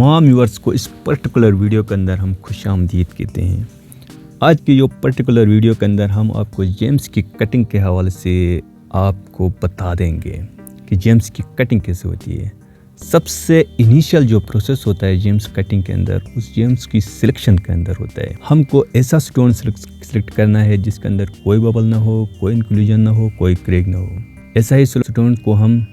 तमाम व्यूअर्स को इस पर्टिकुलर वीडियो के अंदर हम खुशामदीद कहते हैं। आज की जो पर्टिकुलर वीडियो के अंदर हम आपको जेम्स की कटिंग के हवाले से आपको बता देंगे कि जेम्स की कटिंग कैसे होती है। सबसे इनिशियल जो प्रोसेस होता है जेम्स कटिंग के अंदर, उस जेम्स की सिलेक्शन के अंदर होता है हमको ऐसा स्टोन सिलेक्ट करना है जिसके अंदर कोई बबल ना हो, कोई इंक्लूजन ना हो, कोई क्रैक ना हो। ऐसा ही स्टोन को हम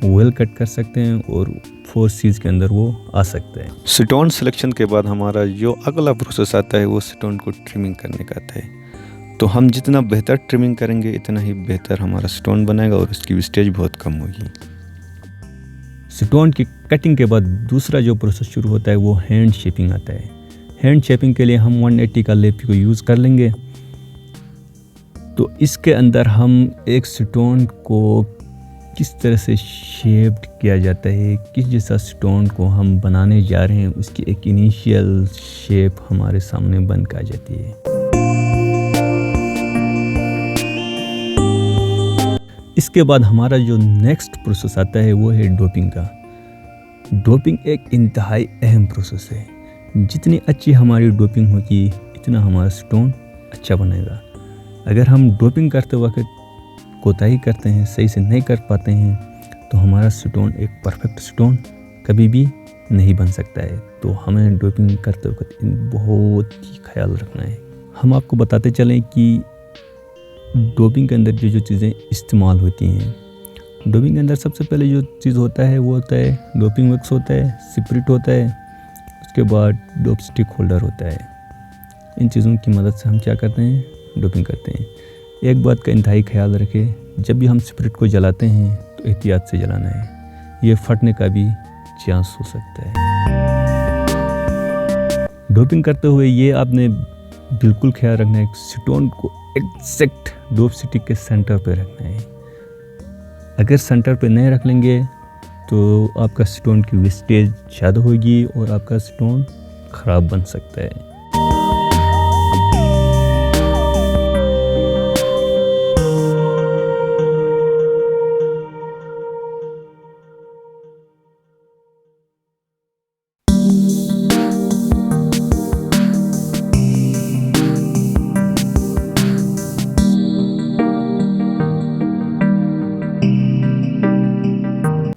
वेल कट कर सकते हैं और 4 सीज के अंदर वो आ सकता है। स्टोन सिलेक्शन के बाद हमारा जो अगला प्रोसेस आता है वो स्टोन को ट्रिमिंग करने का आता है। तो हम जितना बेहतर ट्रिमिंग करेंगे इतना ही बेहतर हमारा स्टोन बनेगा और उसकी वेस्टेज बहुत कम होगी। स्टोन की कटिंग के बाद दूसरा जो प्रोसेस शुरू होता है वो हैंड शेपिंग आता है। हैंड शेपिंग के लिए हम 180 का लेप को यूज़ कर लेंगे। तो इसके अंदर हम एक स्टोन को किस तरह से शेप्ड किया जाता है, किस जैसा स्टोन को हम बनाने जा रहे हैं, उसकी एक इनिशियल शेप हमारे सामने बन के आ जाती है। इसके बाद हमारा जो नेक्स्ट प्रोसेस आता है वो है डोपिंग का। डोपिंग एक इंतहाई अहम प्रोसेस है। जितनी अच्छी हमारी डोपिंग होगी इतना हमारा स्टोन अच्छा बनेगा। अगर हम डोपिंग करते वक्त कोताही करते हैं, सही से नहीं कर पाते हैं, तो हमारा स्टोन एक परफेक्ट स्टोन कभी भी नहीं बन सकता है। तो हमें डोपिंग करते वक्त बहुत ही ख्याल रखना है। हम आपको बताते चलें कि डोपिंग के अंदर जो चीज़ें इस्तेमाल होती हैं, डोपिंग के अंदर सबसे पहले जो चीज़ होता है वो होता है डोपिंग वैक्स होता है, स्पिरिट होता है, उसके बाद डोप स्टिक होल्डर होता है। इन चीज़ों की मदद से हम क्या करते हैं, डोपिंग करते हैं। एक बात का इंतहाई ख्याल रखें, जब भी हम स्पिरिट को जलाते हैं तो एहतियात से जलाना है, ये फटने का भी चांस हो सकता है। डोपिंग करते हुए ये आपने बिल्कुल ख्याल रखना है, स्टोन को एग्जैक्ट डोप स्टिक के सेंटर पे रखना है। अगर सेंटर पे नहीं रख लेंगे तो आपका स्टोन की वेस्टेज ज़्यादा होगी और आपका स्टोन ख़राब बन सकता है।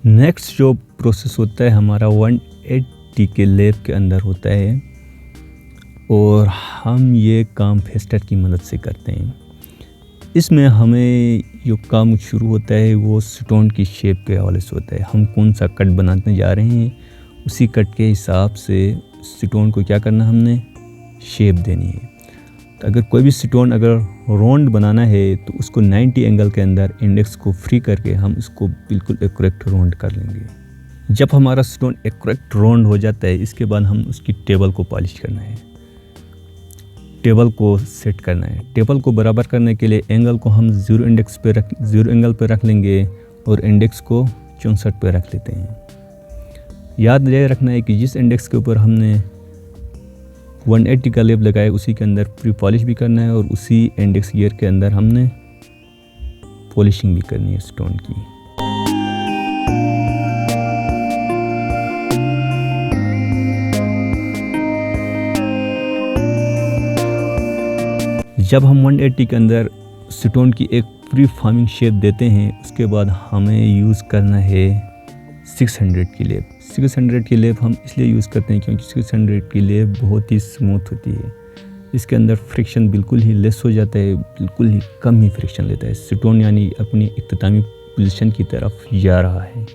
नेक्स्ट जो प्रोसेस होता है हमारा 180 के लेप के अंदर होता है और हम ये काम फेस्टर की मदद से करते हैं। इसमें हमें जो काम शुरू होता है वो स्टोन की शेप के हवाले से होता है। हम कौन सा कट बनाने जा रहे हैं, उसी कट के हिसाब से स्टोन को क्या करना, हमने शेप देनी है। तो अगर कोई भी स्टोन अगर राउंड बनाना है तो उसको 90 एंगल के अंदर इंडेक्स को फ्री करके हम उसको बिल्कुल एक्यूरेट राउंड कर लेंगे। जब हमारा स्टोन एक्यूरेट राउंड हो जाता है, इसके बाद हम उसकी टेबल को पॉलिश करना है, टेबल को सेट करना है। टेबल को बराबर करने के लिए एंगल को हम 0 एंगल पे रख लेंगे और इंडेक्स को 64 पे रख लेते हैं। याद ये रखना है कि जिस इंडेक्स के ऊपर हमने 180 का लेप लगाया उसी के अंदर प्री पॉलिश भी करना है और उसी इंडेक्स गियर के अंदर हमने पॉलिशिंग भी करनी है स्टोन की। जब हम 180 के अंदर स्टोन की एक प्री फॉर्मिंग शेप देते हैं, उसके बाद हमें यूज़ करना है 600 की लेप। 600 की लेप हम इसलिए यूज़ करते हैं क्योंकि 600 की लेप बहुत ही स्मूथ होती है। इसके अंदर फ्रिक्शन बिल्कुल ही लेस हो जाता है, बिल्कुल ही कम ही फ्रिक्शन लेता है। स्टोन यानी अपनी इख्तितामी पोजीशन की तरफ जा रहा है।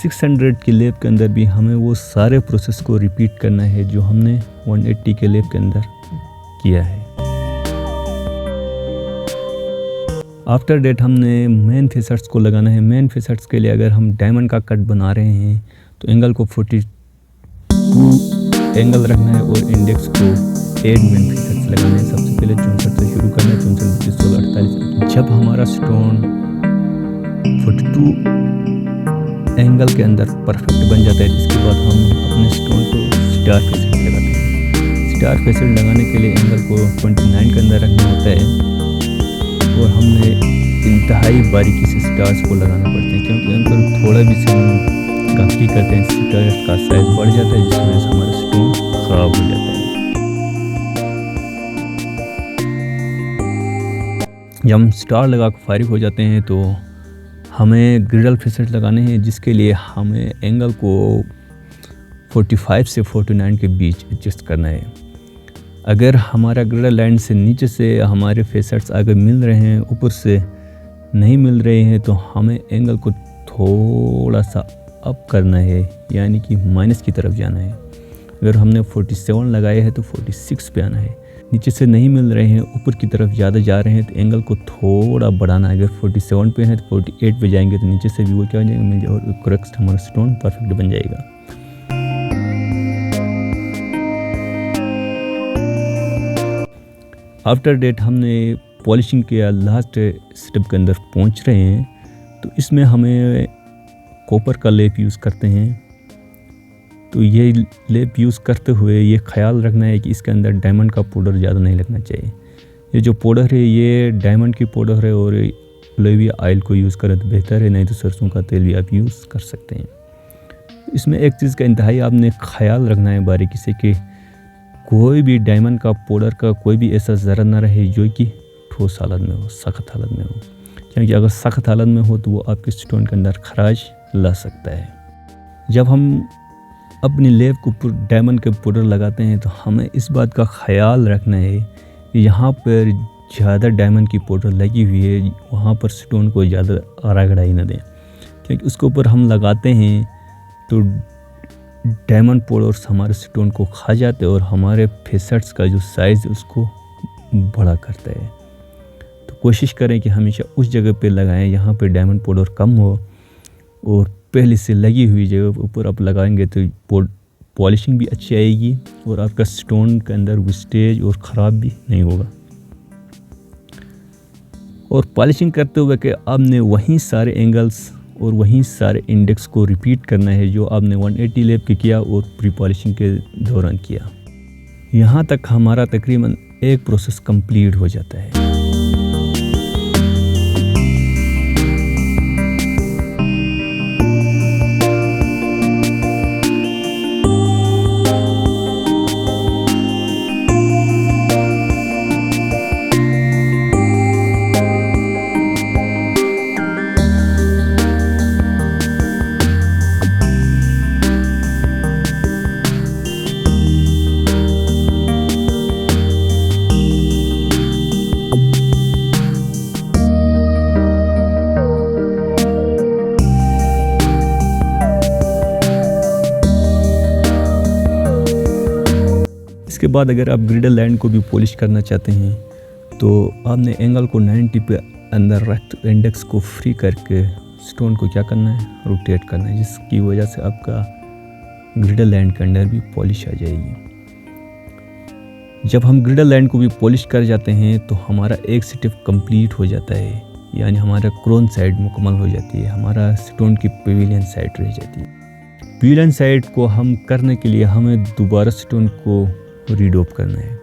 सिक्स 600 के लेप के अंदर भी हमें वो सारे प्रोसेस को रिपीट करना है जो हमने 180 के लेप के अंदर किया है। आफ्टर डेट हमने मेन फेसेट्स को लगाना है। मेन फेसेट्स के लिए अगर हम डायमंड का कट बना रहे हैं तो एंगल को 42 42 एंगल रखना है और इंडेक्स को 8 मेन फीचर्स लगाने हैं। सबसे पहले 64 से शुरू करना है, 64, 32, 16, 48। जब हमारा स्टोन 42 एंगल के अंदर परफेक्ट बन जाता है, इसके बाद हम अपने स्टोन को स्टार फेसेट लगाते हैं। स्टार फेसेट लगाने के लिए एंगल को 29 के अंदर रखना होता है और हमने इंतहाई बारीकी से स्टार्स को लगाना पड़ता है, क्योंकि अगर थोड़ा भी से गांठी करते हैं स्टार्स का साइज बढ़ जाता है, जिस वजह से हमारा स्टोन ख़राब हो जाता है। जब हम स्टार लगा कर फारिग हो जाते हैं तो हमें ग्रिडल फेसेट लगाने हैं, जिसके लिए हमें एंगल को 45 से 49 के बीच एडजस्ट करना है। अगर हमारा ग्रिडल लाइन से नीचे से हमारे फेसेट्स आगे मिल रहे हैं, ऊपर से नहीं मिल रहे हैं, तो हमें एंगल को थोड़ा सा अप करना है, यानी कि माइनस की तरफ जाना है। अगर हमने 47 लगाए हैं तो 46 पे आना है। नीचे से नहीं मिल रहे हैं, ऊपर की तरफ ज़्यादा जा रहे हैं, तो एंगल को थोड़ा बढ़ाना है। अगर 47 पे है तो 48 पे जाएंगे, तो नीचे से भी वो क्या हो जाएगा, मिल जाएगा और करेक्ट हमारा स्टोन परफेक्ट बन जाएगा। आफ्टर डेट हमने पॉलिशिंग के लास्ट स्टेप के अंदर पहुंच रहे हैं, तो इसमें हमें कॉपर का लेप यूज़ करते हैं। तो ये लेप यूज़ करते हुए ये ख्याल रखना है कि इसके अंदर डायमंड का पाउडर ज़्यादा नहीं लगना चाहिए। ये जो पाउडर है ये डायमंड की पाउडर है और ओलिव ऑयल को यूज़ करें तो बेहतर है, नहीं तो सरसों का तेल भी आप यूज़ कर सकते हैं। इसमें एक चीज़ का इंतहाई आपने ख्याल रखना है बारीकी से कि कोई भी डायमंड का पाउडर का कोई भी ऐसा ज़रा ना रहे जो कि ठोस हालत में हो, सख्त हालत में हो, क्योंकि अगर सख्त हालत में हो तो वो आपके स्टोन के अंदर खराश ला सकता है। जब हम अपनी लेप को डायमंड के पाउडर लगाते हैं तो हमें इस बात का ख्याल रखना है कि यहाँ पर ज़्यादा डायमंड की पाउडर लगी हुई है, वहाँ पर स्टोन को ज़्यादा रगड़ाई न दें, क्योंकि उसके ऊपर हम लगाते हैं तो डायमंड पाउडर हमारे स्टोन को खा जाते हैं और हमारे फेसेट्स का जो साइज़ है उसको बड़ा करता है। तो कोशिश करें कि हमेशा उस जगह पे लगाएं जहाँ पे डायमंड पाउडर कम हो, और पहले से लगी हुई जगह ऊपर आप लगाएंगे तो पॉलिशिंग भी अच्छी आएगी और आपका स्टोन के अंदर वेस्टेज और ख़राब भी नहीं होगा। और पॉलिशिंग करते हुए कि आपने वहीं सारे एंगल्स और वहीं सारे इंडेक्स को रिपीट करना है जो आपने 180 लेप के किया और प्री पॉलिशिंग के दौरान किया। यहाँ तक हमारा तकरीबन एक प्रोसेस कंप्लीट हो जाता है। इसके बाद अगर आप ग्रिडल लाइन को भी पॉलिश करना चाहते हैं तो आपने एंगल को 90 पे अंदर रख इंडेक्स को फ्री करके स्टोन को क्या करना है, रोटेट करना है, जिसकी वजह से आपका ग्रिडल लाइन के अंदर भी पॉलिश आ जाएगी। जब हम ग्रिडल लाइन को भी पॉलिश कर जाते हैं तो हमारा एक स्टेप कंप्लीट हो जाता है, यानी हमारा क्रोन साइड मुकम्मल हो जाती है, हमारा स्टोन की पेविलियन साइड रह जाती है। पेविलियन साइड को हम करने के लिए हमें दोबारा स्टोन को रीडोप करना है,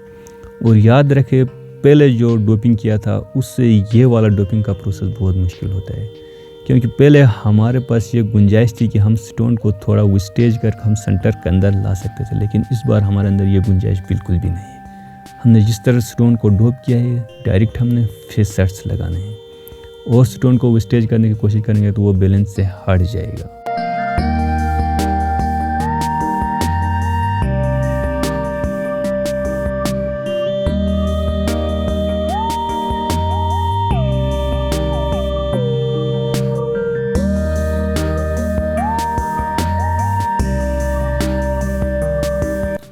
और याद रखें पहले जो डोपिंग किया था उससे ये वाला डोपिंग का प्रोसेस बहुत मुश्किल होता है, क्योंकि पहले हमारे पास ये गुंजाइश थी कि हम स्टोन को थोड़ा वेस्टेज करके हम सेंटर के अंदर ला सकते थे, लेकिन इस बार हमारे अंदर ये गुंजाइश बिल्कुल भी नहीं है। हमने जिस तरह स्टोन को डोप किया है डायरेक्ट हमने फेस सेट्स लगाने हैं, और स्टोन को वेस्टेज करने की कोशिश करेंगे तो वो बैलेंस से हट जाएगा।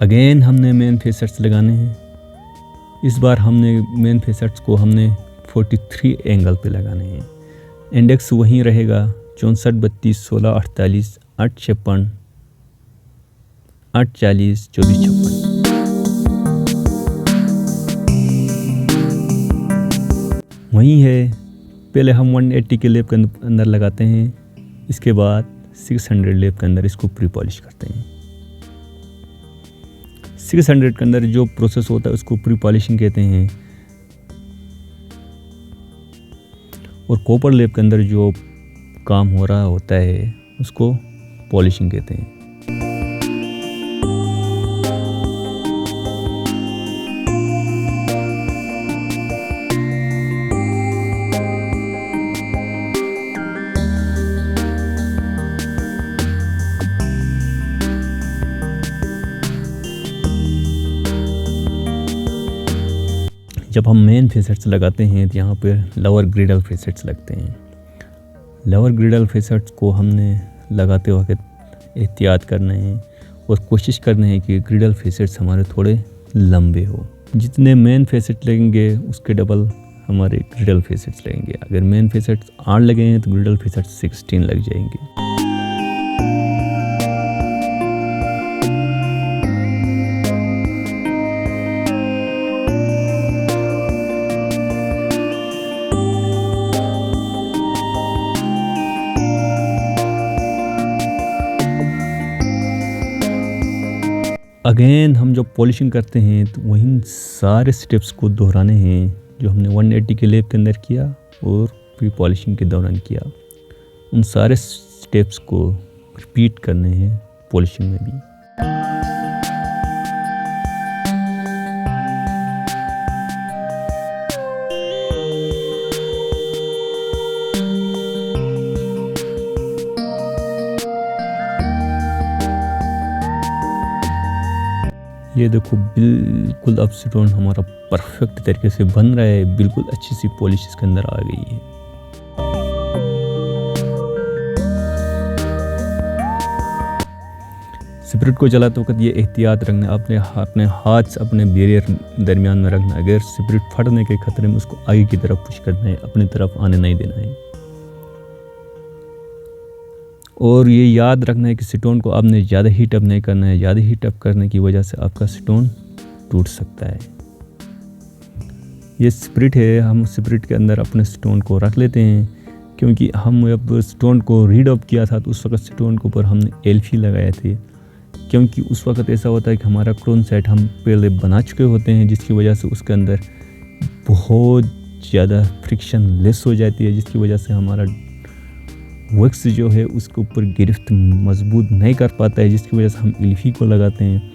अगेन हमने मेन फेसेट्स लगाने हैं। इस बार हमने मेन फेसेट्स को हमने 43 एंगल पे लगाने हैं। इंडेक्स वहीं रहेगा 64, 32, 16, 48, 8, 56, 840-2456। वही है, पहले हम 180 के लेप के अंदर लगाते हैं, इसके बाद 600 लेप के अंदर इसको प्री पॉलिश करते हैं। 600 के अंदर जो प्रोसेस होता है उसको प्री पॉलिशिंग कहते हैं, और कॉपर लेप के अंदर जो काम हो रहा होता है उसको पॉलिशिंग कहते हैं। जब हम मेन फेसेट्स लगाते हैं तो यहाँ पर लोअर ग्रिडल फेसेट्स लगते हैं। लोअर ग्रिडल फेसेट्स को हमने लगाते वक्त एहतियात करना है और कोशिश करना है कि ग्रिडल फेसेट्स हमारे थोड़े लंबे हो। जितने मेन फेसेट लगेंगे उसके डबल हमारे ग्रिडल फेसेट्स लगेंगे। अगर मेन फेसेट्स 8 लगे हैं तो ग्रिडल फेसेट्स 16 लग जाएंगे। अगेन हम जब पॉलिशिंग करते हैं तो वही सारे स्टेप्स को दोहराने हैं जो हमने 180 के लेप के अंदर किया और प्री पॉलिशिंग के दौरान किया। उन सारे स्टेप्स को रिपीट करने हैं पॉलिशिंग में भी। ये देखो बिल्कुल अब स्टोन हमारा परफेक्ट तरीके से बन रहा है, बिल्कुल अच्छी सी पॉलिश इसके अंदर आ गई है। स्पिरिट को जलाते वक्त ये एहतियात रखना, अपने हाथ अपने बैरियर दरमियान में रखना। अगर स्पिरिट फटने के खतरे में उसको आगे की तरफ पुश करना है, अपनी तरफ आने नहीं देना है। और ये याद रखना है कि स्टोन को आपने ज़्यादा हीट अप नहीं करना है। ज़्यादा हीट अप करने की वजह से आपका स्टोन टूट सकता है। ये स्पिरिट है, हम स्पिरिट के अंदर अपने स्टोन को रख लेते हैं, क्योंकि हम जब स्टोन को रीड अप किया था तो उस वक्त स्टोन के ऊपर हमने एल्फी लगाए थे। क्योंकि उस वक्त ऐसा होता है कि हमारा क्रोन सेट हम पहले बना चुके होते हैं, जिसकी वजह से उसके अंदर बहुत ज़्यादा फ्रिक्शन लेस हो जाती है, जिसकी वजह से हमारा वैक्स जो है उसके ऊपर गिरफ्त मजबूत नहीं कर पाता है, जिसकी वजह से हम एल्फी को लगाते हैं।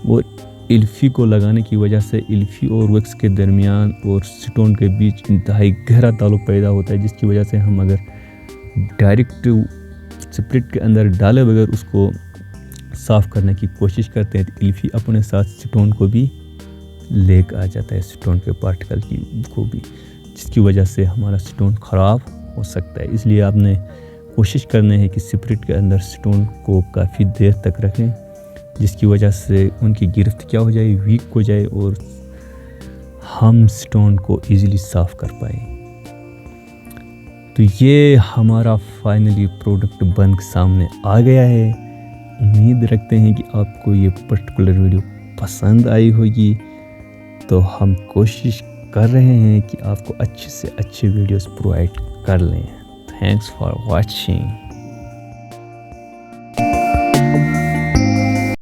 और एल्फी को लगाने की वजह से एल्फी और वैक्स के दरमियान और स्टोन के बीच इंतहाई गहरा ताल्लुक पैदा होता है, जिसकी वजह से हम अगर डायरेक्ट स्पिरिट के अंदर डाले बगैर उसको साफ़ करने की कोशिश करते हैं तो एल्फी अपने साथ स्टोन को भी लेकर आ जाता है, स्टोन के पार्टिकल को भी, जिसकी वजह से हमारा स्टोन ख़राब हो सकता है। इसलिए आपने कोशिश करना है कि स्पिरिट के अंदर स्टोन को काफ़ी देर तक रखें, जिसकी वजह से उनकी गिरफ्त क्या हो जाए, वीक हो जाए और हम स्टोन को इजीली साफ़ कर पाए। तो ये हमारा फाइनली प्रोडक्ट बन के सामने आ गया है। उम्मीद रखते हैं कि आपको ये पर्टिकुलर वीडियो पसंद आई होगी। तो हम कोशिश कर रहे हैं कि आपको अच्छे से अच्छे वीडियोस प्रोवाइड कर लें। Thanks for watching.